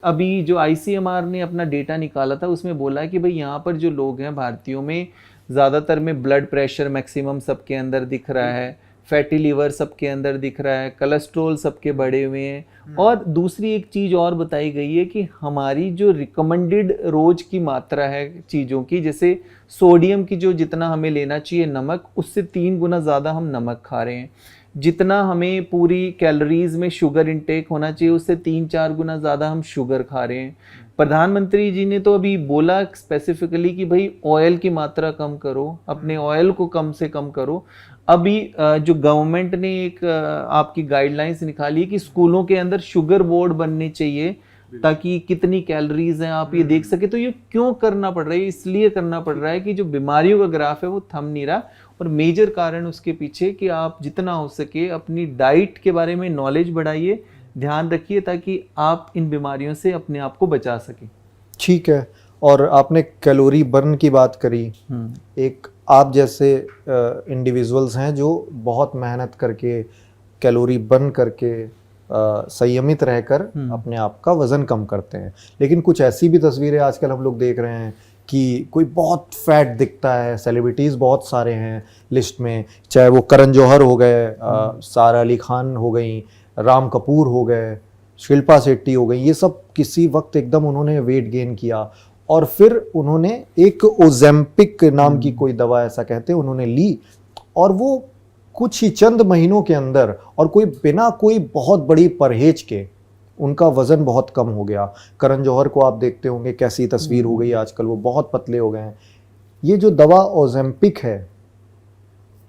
अभी जो आईसीएमआर ने अपना डेटा निकाला था उसमें बोला कि भाई यहाँ पर जो लोग हैं भारतीयों में ज़्यादातर में ब्लड प्रेशर मैक्सिमम सबके अंदर दिख रहा है, फैटी लीवर सबके अंदर दिख रहा है, कोलेस्ट्रॉल सबके बढ़े हुए हैं। और दूसरी एक चीज़ और बताई गई है कि हमारी जो रिकमेंडेड रोज की मात्रा है चीज़ों की, जैसे सोडियम की जो जितना हमें लेना चाहिए नमक, उससे 3 गुना ज़्यादा हम नमक खा रहे हैं। जितना हमें पूरी कैलोरीज में शुगर इंटेक होना चाहिए उससे 3-4 गुना ज़्यादा हम शुगर खा रहे हैं। प्रधानमंत्री जी ने तो अभी बोला स्पेसिफिकली कि भाई ऑयल की मात्रा कम करो, अपने ऑयल को कम से कम करो। अभी जो गवर्नमेंट ने एक आपकी गाइडलाइंस निकाली है कि स्कूलों के अंदर शुगर बोर्ड बनने चाहिए ताकि कितनी कैलोरीज हैं आप ये देख सके। तो ये क्यों करना पड़ रहा है? इसलिए करना पड़ रहा है कि जो बीमारियों का ग्राफ है वो थम नहीं रहा, और मेजर कारण उसके पीछे कि आप जितना हो सके अपनी डाइट के बारे में नॉलेज बढ़ाइए, ध्यान रखिए ताकि आप इन बीमारियों से अपने आप को बचा सकें। ठीक है। और आपने कैलोरी बर्न की बात करी, एक आप जैसे इंडिविजुअल्स हैं जो बहुत मेहनत करके कैलोरी बर्न करके संयमित रहकर अपने आप का वजन कम करते हैं, लेकिन कुछ ऐसी भी तस्वीरें आजकल हम लोग देख रहे हैं कि कोई बहुत फैट दिखता है। सेलिब्रिटीज़ बहुत सारे हैं लिस्ट में, चाहे वो करण जौहर हो गए, सारा अली खान हो गई, राम कपूर हो गए, शिल्पा शेट्टी हो गई, ये सब किसी वक्त एकदम उन्होंने वेट गेन किया और फिर उन्होंने एक ओजेम्पिक नाम की कोई दवा ऐसा कहते हैं उन्होंने ली, और वो कुछ ही चंद महीनों के अंदर और कोई बिना कोई बहुत बड़ी परहेज के उनका वजन बहुत कम हो गया। करण जौहर को आप देखते होंगे कैसी तस्वीर हो गई आजकल, वो बहुत पतले हो गए हैं। ये जो दवा ओजेम्पिक है,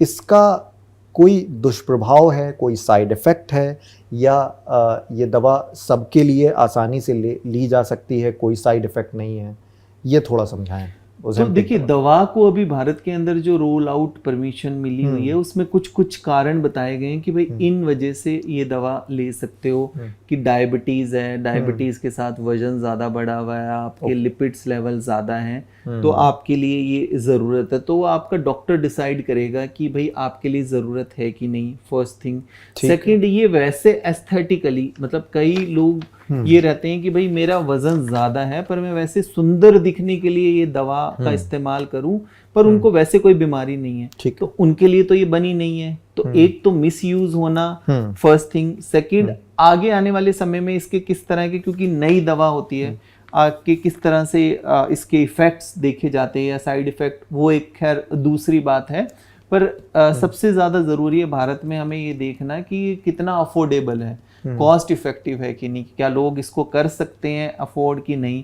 इसका कोई दुष्प्रभाव है, कोई साइड इफ़ेक्ट है, या ये दवा सबके लिए आसानी से ली जा सकती है, कोई साइड इफ़ेक्ट नहीं है? ये थोड़ा समझाएं। तो देखिए, दवा को अभी भारत के अंदर जो रोल आउट परमिशन मिली हुई है उसमें कुछ कुछ कारण बताए गए हैं कि भाई इन वजह से ये दवा ले सकते हो। कि डायबिटीज है, डायबिटीज के साथ वजन ज्यादा बढ़ा हुआ है, आपके लिपिड्स लेवल ज्यादा हैं, तो आपके लिए ये जरूरत है। तो वो आपका डॉक्टर डिसाइड करेगा कि भाई आपके लिए जरूरत है कि नहीं, फर्स्ट थिंग। सेकंड, ये वैसे एस्थेटिकली, मतलब कई लोग ये रहते हैं कि भाई मेरा वजन ज्यादा है पर मैं वैसे सुंदर दिखने के लिए ये दवा का इस्तेमाल करूं, पर उनको वैसे कोई बीमारी नहीं है, तो उनके लिए तो ये बनी नहीं है। तो एक तो मिस यूज होना फर्स्ट थिंग। सेकंड, आगे आने वाले समय में इसके किस तरह के, क्योंकि नई दवा होती है, आपके किस तरह से इसके इफेक्ट्स देखे जाते हैं या साइड इफेक्ट, वो एक खैर दूसरी बात है। पर सबसे ज्यादा जरूरी है भारत में हमें ये देखना कि कितना अफोर्डेबल है, कॉस्ट इफेक्टिव है कि नहीं, क्या लोग इसको कर सकते हैं अफोर्ड कि नहीं।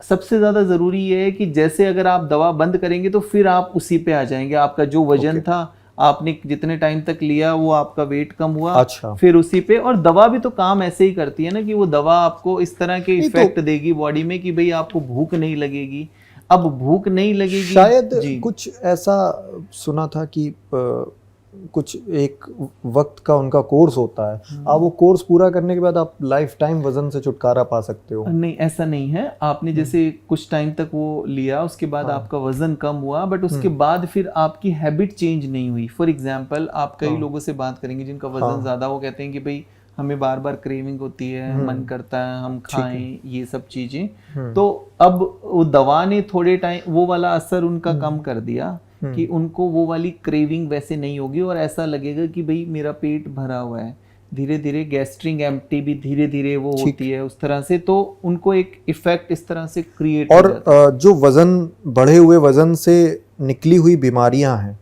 सबसे ज्यादा जरूरी ये है कि जैसे अगर आप दवा बंद करेंगे तो फिर आप उसी पे आ जाएंगे, आपका जो वजन था आपने जितने टाइम तक लिया वो आपका वेट कम हुआ, फिर उसी पे। और दवा भी तो काम ऐसे ही करती है ना कि वो दवा आपको इस तरह के इफेक्ट देगी बॉडी में कि भाई आपको भूख नहीं लगेगी। अब भूख नहीं लगेगी, शायद कुछ ऐसा सुना था कि कुछ एक वक्त का उनका कोर्स होता है, आप वो कोर्स पूरा करने के बाद आप लाइफ टाइम वजन से छुटकारा पा सकते हो। नहीं, ऐसा नहीं है। आपने जैसे कुछ टाइम तक वो लिया, उसके बाद आपका वजन कम हुआ, बट उसके बाद फिर आपकी हैबिट चेंज नहीं हुई। फॉर एग्जाम्पल, आप कई लोगों से बात करेंगे जिनका वजन ज्यादा, वो कहते हैं कि भाई हमें बार बार क्रेविंग होती है, मन करता है हम खाएं ये सब चीजें। तो अब वो दवा ने थोड़े टाइम वो वाला असर उनका कम कर दिया कि उनको वो वाली क्रेविंग वैसे नहीं होगी और ऐसा लगेगा कि भाई मेरा पेट भरा हुआ है। धीरे धीरे गैस्ट्रिक एम्प्टी भी धीरे धीरे वो होती है उस तरह से, तो उनको एक इफेक्ट इस तरह से क्रिएट और हो जाता है। जो वजन बढ़े हुए वजन से निकली हुई बीमारियां हैं,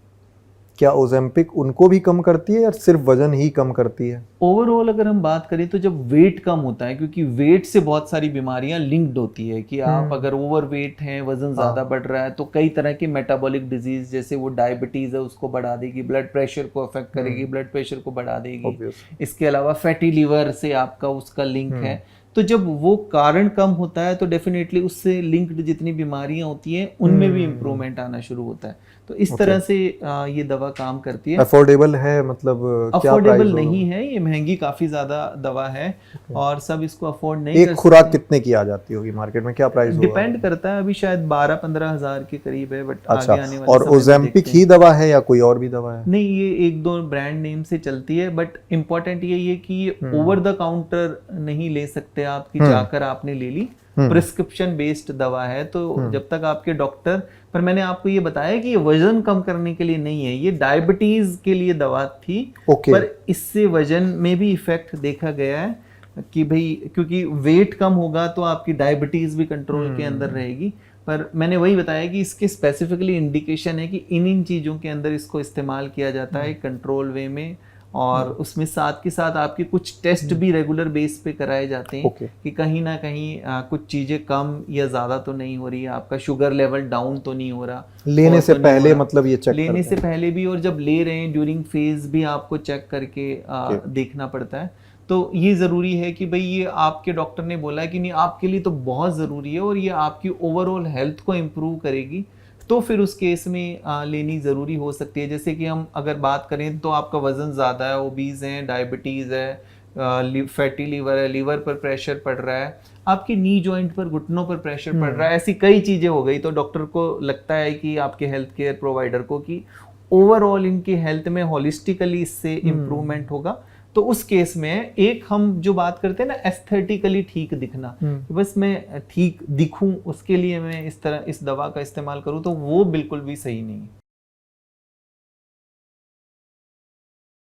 क्या ओजेम्पिक उनको भी कम करती है या सिर्फ वजन ही कम करती है? ओवरऑल अगर हम बात करें तो जब वेट कम होता है, क्योंकि वेट से बहुत सारी बीमारियां लिंक्ड होती है कि आप अगर ओवर वेट हैं, वजन ज्यादा बढ़ रहा है, तो कई तरह के मेटाबॉलिक डिजीज, जैसे वो डायबिटीज है उसको बढ़ा देगी, ब्लड प्रेशर को अफेक्ट करेगी, ब्लड प्रेशर को बढ़ा देगी। इसके अलावा फैटी लीवर से आपका उसका लिंक है। तो जब वो कारण कम होता है तो डेफिनेटली उससे लिंक्ड जितनी बीमारियां होती हैं उनमें भी इम्प्रूवमेंट आना शुरू होता है। तो इस तरह से ये दवा काम करती है। अफोर्डेबल है, मतलब अफोर्डेबल नहीं है, ये महंगी काफी ज्यादा दवा है और सब इसको अफोर्ड नहीं कर सकते। एक खुराक कितने की आ जाती होगी मार्केट में, क्या प्राइस होगा? डिपेंड करता है, अभी शायद 12-15 हजार के करीब है, बट आगे आने वाले और ओजेम्पिक ही दवा है या कोई और भी दवा है? नहीं, ये 1-2 ब्रांड नेम से चलती है, बट इम्पोर्टेंट ये कि ये ओवर द काउंटर नहीं ले सकते सकते आप कि जाकर आपने ले ली, प्रिस्क्रिप्शन बेस्ड दवा है, तो जब तक आपके डॉक्टर, पर मैंने आपको ये बताया कि ये वजन कम करने के लिए नहीं है, ये डायबिटीज के लिए दवा थी। पर इससे वजन में भी इफेक्ट देखा गया है कि भाई क्योंकि वेट कम होगा तो आपकी डायबिटीज भी कंट्रोल के अंदर रहेगी। पर मैंने वही बताया कि इसके स्पेसिफिकली इंडिकेशन है कि इन चीज़ों के अंदर इसको इस्तेमाल किया जाता है कंट्रोल वे में, और उसमें साथ के साथ आपके कुछ टेस्ट भी रेगुलर बेस पे कराए जाते हैं कि कहीं ना कहीं कुछ चीज़ें कम या ज़्यादा तो नहीं हो रही है, आपका शुगर लेवल डाउन तो नहीं हो रहा लेने से पहले, मतलब ये चेक लेने से पहले भी, और जब ले रहे हैं ड्यूरिंग फेज भी आपको चेक करके देखना पड़ता है। तो ये ज़रूरी है कि भाई ये आपके डॉक्टर ने बोला है कि नहीं आपके लिए तो बहुत ज़रूरी है और ये आपकी ओवरऑल हेल्थ को इम्प्रूव करेगी, तो फिर उस केस में लेनी ज़रूरी हो सकती है। जैसे कि हम अगर बात करें तो आपका वज़न ज़्यादा है, ओबीज है, डायबिटीज़ है, फैटी लीवर है, लीवर पर प्रेशर पड़ रहा है, आपकी नी जॉइंट पर, घुटनों पर प्रेशर पड़ रहा है, ऐसी कई चीज़ें हो गई, तो डॉक्टर को लगता है कि आपके हेल्थ केयर प्रोवाइडर को कि ओवरऑल इनकी हेल्थ में होलिस्टिकली इससे इम्प्रूवमेंट होगा। तो उस केस में एक हम जो बात करते हैं ना एस्थेटिकली ठीक दिखना, बस मैं ठीक दिखूं उसके लिए मैं इस तरह इस दवा का इस्तेमाल करूं, तो वो बिल्कुल भी सही नहीं है।